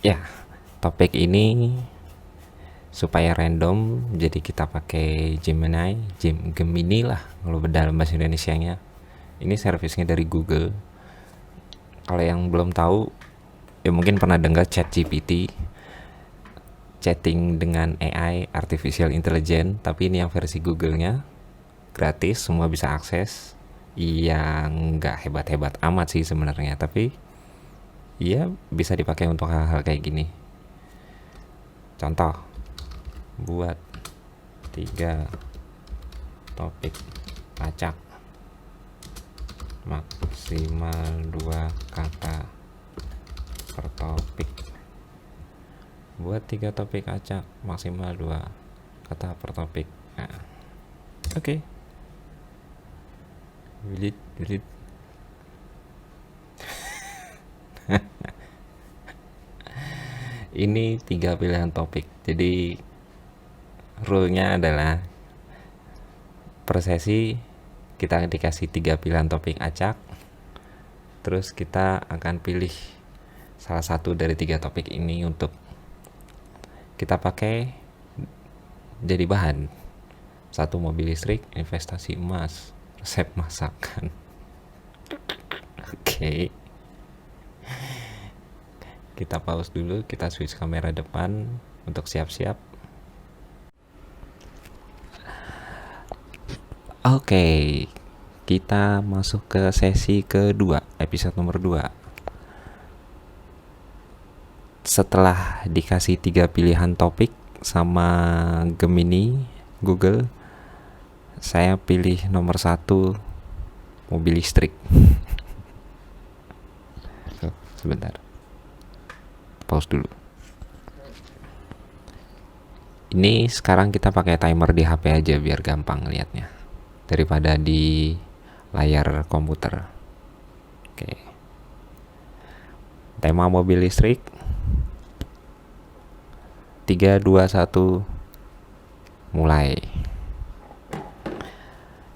Ya, topik ini supaya random, jadi kita pakai Gemini lah kalau dalam bahasa Indonesianya. Ini servisnya dari Google. Kalau yang belum tahu, ya mungkin pernah dengar ChatGPT, chatting dengan AI, Artificial Intelligence, tapi ini yang versi Google-nya, gratis, semua bisa akses. Yang nggak hebat-hebat amat sih sebenarnya, tapi iya bisa dipakai untuk hal-hal kayak gini. Contoh, buat 3 topik acak, maksimal 2 kata per topik. Buat 3 topik acak, maksimal 2 kata per topik. Nah, oke. Wilit. Ini 3 pilihan topik. Jadi rule-nya adalah per sesi kita dikasih 3 pilihan topik acak. Terus kita akan pilih salah satu dari 3 topik ini untuk kita pakai jadi bahan. 1 mobil listrik, investasi emas, resep masakan. Oke. Kita pause dulu, kita switch kamera depan untuk siap-siap. Oke, kita masuk ke sesi kedua, episode nomor 2. Setelah dikasih 3 pilihan topik sama Gemini Google, saya pilih nomor 1, mobil listrik. Sebentar, pause dulu. Ini sekarang kita pakai timer di HP aja biar gampang lihatnya daripada di layar komputer. Oke. Tema mobil listrik. 3, 2, 1, mulai.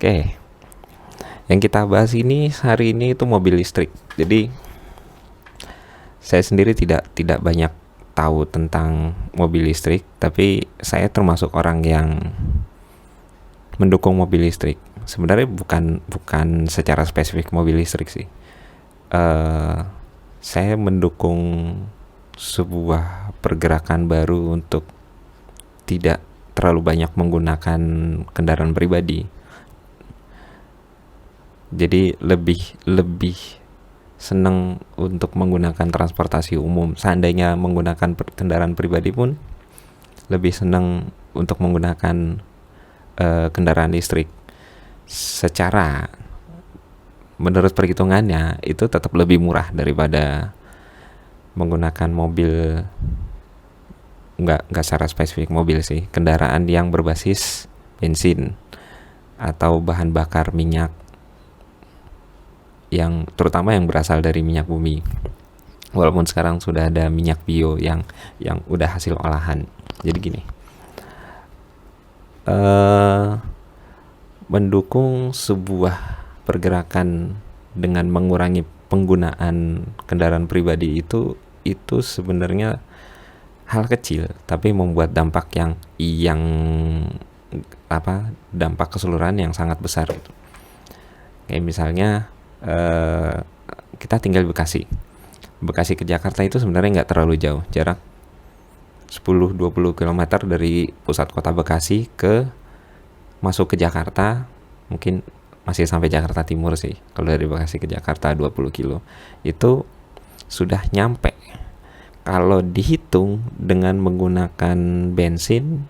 Oke. Yang kita bahas ini hari ini itu mobil listrik. Jadi saya sendiri tidak banyak tahu tentang mobil listrik, tapi saya termasuk orang yang mendukung mobil listrik. Sebenarnya bukan secara spesifik mobil listrik sih. Saya mendukung sebuah pergerakan baru untuk tidak terlalu banyak menggunakan kendaraan pribadi. Jadi lebih senang untuk menggunakan transportasi umum. Seandainya menggunakan kendaraan pribadi pun lebih senang untuk menggunakan kendaraan listrik. Secara menurut perhitungannya itu tetap lebih murah daripada menggunakan mobil, nggak secara spesifik mobil sih, kendaraan yang berbasis bensin atau bahan bakar minyak, yang terutama yang berasal dari minyak bumi. Walaupun sekarang sudah ada minyak bio yang udah hasil olahan. Jadi gini, mendukung sebuah pergerakan dengan mengurangi penggunaan kendaraan pribadi itu sebenarnya hal kecil, tapi membuat dampak yang dampak keseluruhan yang sangat besar. Kayak misalnya kita tinggal di Bekasi ke Jakarta itu sebenarnya nggak terlalu jauh, jarak 10-20 km dari pusat kota Bekasi masuk ke Jakarta. Mungkin masih sampai Jakarta Timur sih, kalau dari Bekasi ke Jakarta 20 kilo itu sudah nyampe. Kalau dihitung dengan menggunakan bensin,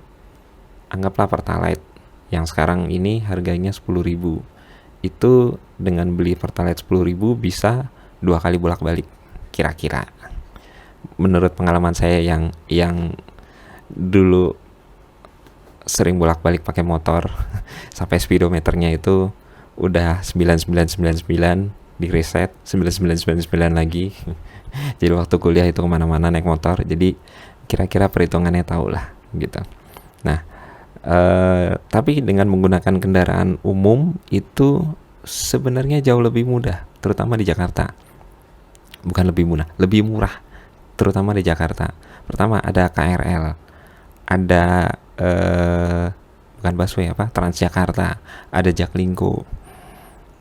anggaplah Pertalite yang sekarang ini harganya 10.000, itu dengan beli Pertalite 10.000 bisa 2 kali bolak-balik kira-kira. Menurut pengalaman saya yang dulu sering bolak-balik pakai motor sampai speedometernya itu udah 9999, di reset 9999 lagi. Jadi waktu kuliah itu kemana-mana naik motor, jadi kira-kira perhitungannya tahu lah gitu. Nah, tapi dengan menggunakan kendaraan umum itu sebenarnya jauh lebih mudah, terutama di Jakarta. Bukan lebih mudah, lebih murah. terutama di Jakarta. Pertama ada KRL, ada bukan busway apa, Transjakarta, ada Jaklingko.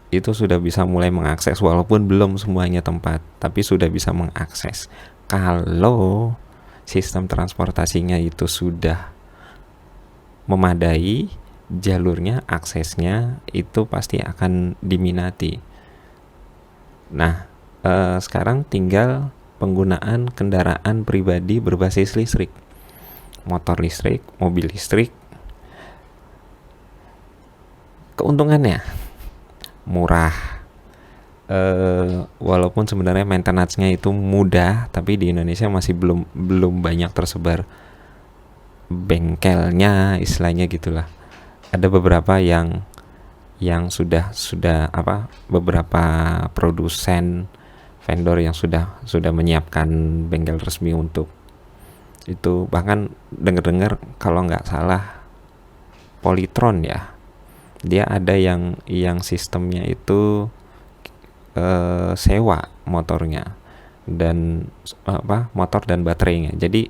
Itu sudah bisa mulai mengakses, walaupun belum semuanya tempat, tapi sudah bisa mengakses. Kalau sistem transportasinya itu sudah memadai, jalurnya, aksesnya itu pasti akan diminati. Nah, sekarang tinggal penggunaan kendaraan pribadi berbasis listrik, motor listrik, mobil listrik. Keuntungannya murah, walaupun sebenarnya maintenance-nya itu mudah, tapi di Indonesia masih belum banyak tersebar bengkelnya, istilahnya gitulah. Ada beberapa yang sudah beberapa produsen vendor yang sudah menyiapkan bengkel resmi untuk itu. Bahkan dengar kalau nggak salah Polytron ya, dia ada yang sistemnya itu sewa motornya dan motor dan baterainya. Jadi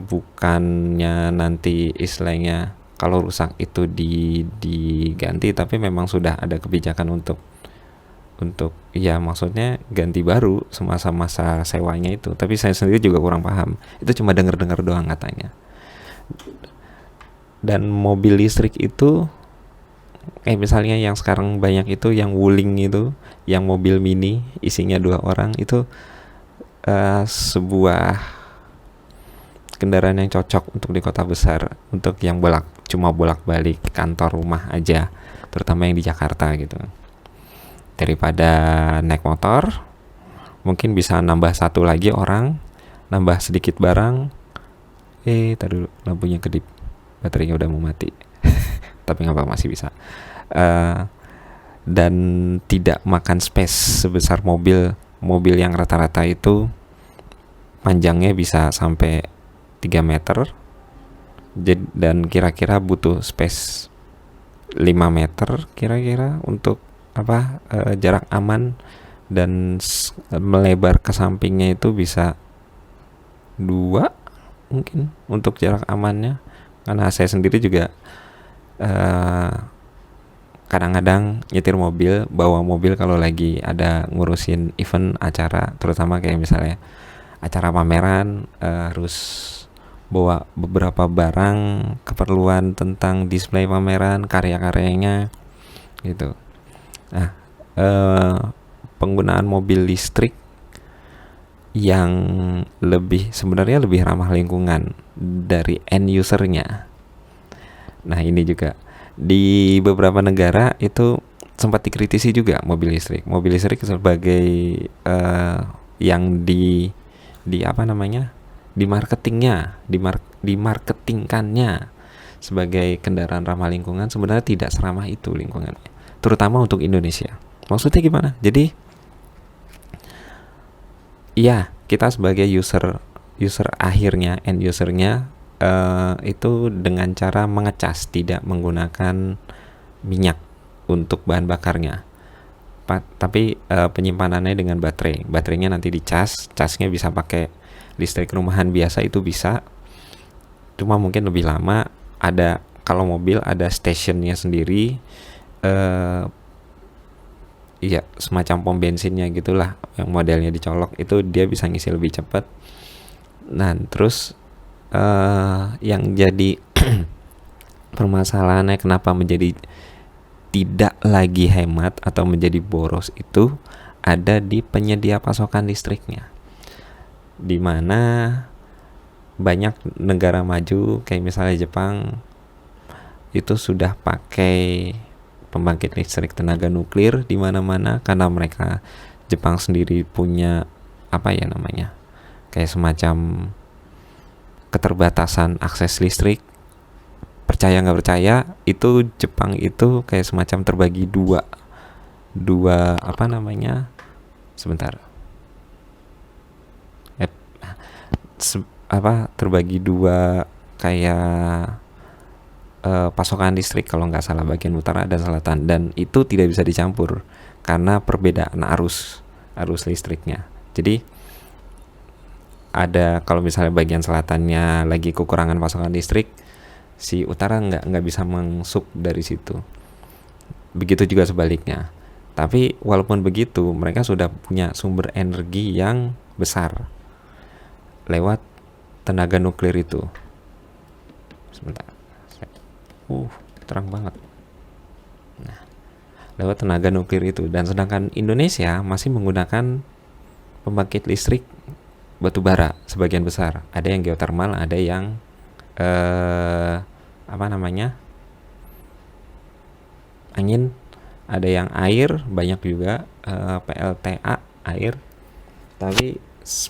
bukannya nanti istilahnya kalau rusak itu diganti, tapi memang sudah ada kebijakan untuk ya maksudnya ganti baru semasa sewanya itu. Tapi saya sendiri juga kurang paham, itu cuma dengar doang katanya. Dan mobil listrik itu misalnya yang sekarang banyak itu yang Wuling itu, yang mobil mini isinya 2 orang itu, sebuah kendaraan yang cocok untuk di kota besar, untuk yang cuma bolak-balik kantor rumah aja, terutama yang di Jakarta gitu. Daripada naik motor, mungkin bisa nambah 1 lagi orang, nambah sedikit barang, tadi dulu lampunya kedip, baterainya udah mau mati. Tapi nggak apa, masih bisa. Dan tidak makan space sebesar mobil yang rata-rata itu panjangnya bisa sampai 3 meter, dan kira-kira butuh space 5 meter kira-kira untuk jarak aman, dan melebar ke sampingnya itu bisa 2 mungkin untuk jarak amannya. Karena saya sendiri juga kadang-kadang nyetir mobil, bawa mobil kalau lagi ada ngurusin event acara, terutama kayak misalnya acara pameran, harus bawa beberapa barang keperluan tentang display pameran, karya-karyanya gitu. Nah, penggunaan mobil listrik yang sebenarnya lebih ramah lingkungan dari end usernya. Nah, ini juga di beberapa negara itu sempat dikritisi juga mobil listrik sebagai yang dimarketingkannya sebagai kendaraan ramah lingkungan. Sebenarnya tidak seramah itu lingkungannya, terutama untuk Indonesia. Maksudnya gimana? Jadi ya, kita sebagai user akhirnya, end usernya, itu dengan cara mengecas, tidak menggunakan minyak untuk bahan bakarnya, tapi penyimpanannya dengan baterainya nanti casnya bisa pakai listrik rumahan biasa, itu bisa, cuma mungkin lebih lama. Kalau mobil ada stationnya sendiri, iya, semacam pom bensinnya gitulah, yang modelnya dicolok, itu dia bisa ngisi lebih cepat. Nah, terus yang jadi permasalahannya kenapa menjadi tidak lagi hemat atau menjadi boros itu ada di penyedia pasokan listriknya, di mana banyak negara maju kayak misalnya Jepang itu sudah pakai pembangkit listrik tenaga nuklir di mana-mana, karena Jepang sendiri punya kayak semacam keterbatasan akses listrik. Percaya nggak percaya, itu Jepang itu kayak semacam terbagi dua terbagi dua kayak pasokan listrik kalau nggak salah, bagian utara dan selatan, dan itu tidak bisa dicampur karena perbedaan arus listriknya. Jadi ada, kalau misalnya bagian selatannya lagi kekurangan pasokan listrik, si utara nggak bisa mengsup dari situ. Begitu juga sebaliknya. Tapi walaupun begitu, mereka sudah punya sumber energi yang besar lewat tenaga nuklir itu. Sebentar. Terang banget. Nah, lewat tenaga nuklir itu. Dan sedangkan Indonesia masih menggunakan pembangkit listrik batu bara sebagian besar. Ada yang geotermal, ada yang angin, ada yang air, banyak juga PLTA air. Tapi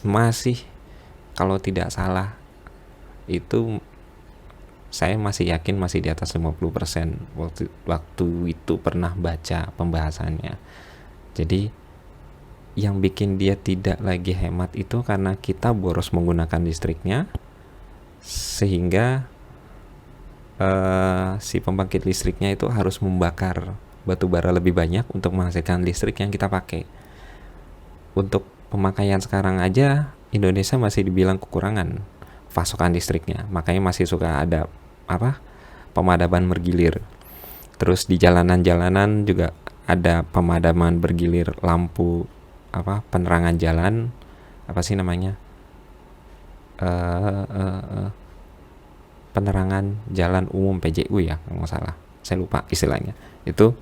masih, kalau tidak salah itu, saya masih yakin masih di atas 50%. Waktu itu pernah baca pembahasannya. Jadi yang bikin dia tidak lagi hemat itu karena kita boros menggunakan listriknya, sehingga si pembangkit listriknya itu harus membakar batu bara lebih banyak untuk menghasilkan listrik yang kita pakai. Untuk pemakaian sekarang aja Indonesia masih dibilang kekurangan pasokan listriknya, makanya masih suka ada pemadaman bergilir. Terus di jalanan-jalanan juga ada pemadaman bergilir lampu penerangan jalan, penerangan jalan umum, PJU ya kalau nggak salah, saya lupa istilahnya. Itu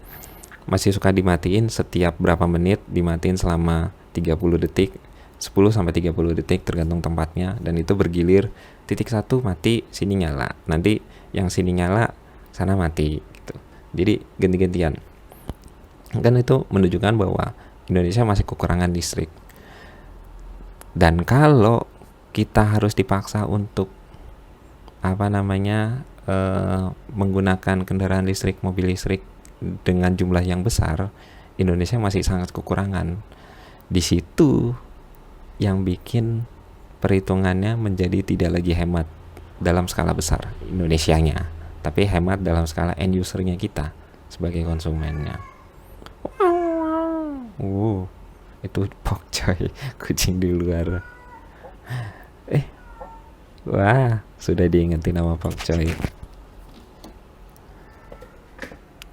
masih suka dimatiin setiap berapa menit, dimatiin selama 30 detik, 10 sampai 30 detik tergantung tempatnya, dan itu bergilir, titik satu mati, sini nyala, nanti yang sini nyala, sana mati gitu. Jadi ganti-gantian. Kan itu menunjukkan bahwa Indonesia masih kekurangan listrik. Dan kalau kita harus dipaksa untuk menggunakan kendaraan listrik, mobil listrik dengan jumlah yang besar, Indonesia masih sangat kekurangan. Di situ yang bikin perhitungannya menjadi tidak lagi hemat dalam skala besar Indonesianya, tapi hemat dalam skala end usernya kita sebagai konsumennya. Itu pokcoy, kucing di luar. Wah, sudah diingetin nama pokcoy.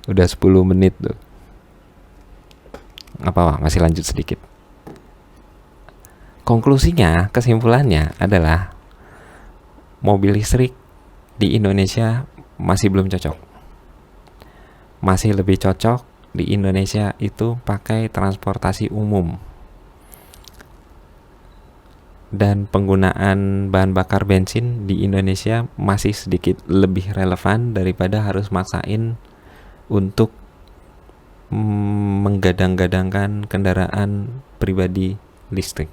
Udah 10 menit tuh. Masih lanjut sedikit. Konklusinya, kesimpulannya adalah mobil listrik di Indonesia masih belum cocok. Masih lebih cocok di Indonesia itu pakai transportasi umum. Dan penggunaan bahan bakar bensin di Indonesia masih sedikit lebih relevan daripada harus maksain untuk menggadang-gadangkan kendaraan pribadi listrik.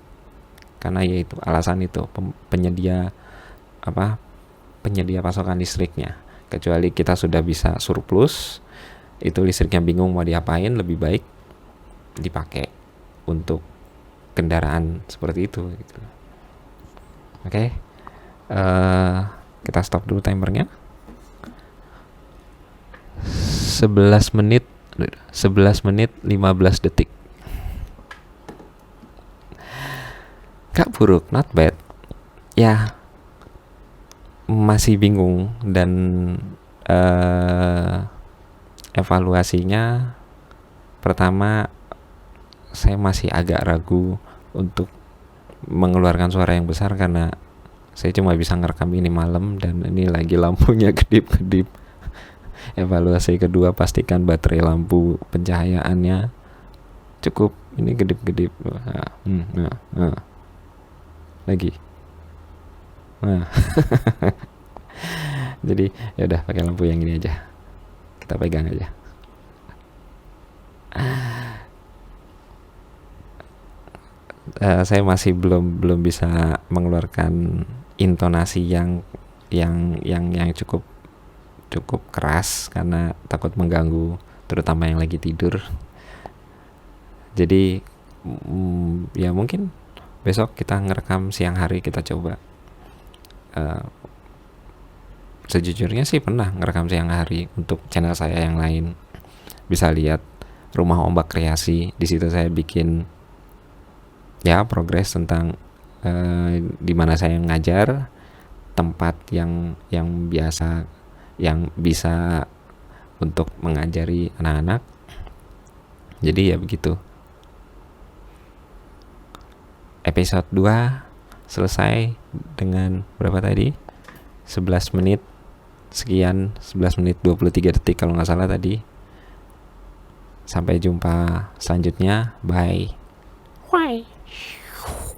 Karena yaitu alasan itu, penyedia pasokan listriknya. Kecuali kita sudah bisa surplus, itu listriknya bingung mau diapain, lebih baik dipakai untuk kendaraan seperti itu gitu. Oke. Kita stop dulu timernya. 11 menit 15 detik. Gak buruk, not bad. Ya, masih bingung, dan evaluasinya, pertama saya masih agak ragu untuk mengeluarkan suara yang besar karena saya cuma bisa ngerekam ini malam dan ini lagi lampunya kedip-kedip. Evaluasi kedua, pastikan baterai lampu pencahayaannya cukup. Ini kedip-kedip. Lagi. Jadi ya udah, pakai lampu yang ini aja. Kita pegang aja. Saya masih belum bisa mengeluarkan intonasi yang cukup keras karena takut mengganggu, terutama yang lagi tidur. Jadi ya mungkin besok kita ngerekam siang hari, kita coba. Sejujurnya sih pernah ngerekam siang hari untuk channel saya yang lain. Bisa lihat Rumah Ombak Kreasi. Di situ saya bikin ya progres tentang di mana saya ngajar, tempat yang biasa, yang bisa untuk mengajari anak-anak. Jadi ya begitu. Episode 2 selesai dengan berapa tadi? 11 menit sekian, 11 menit 23 detik kalau nggak salah tadi. Sampai jumpa selanjutnya. Bye.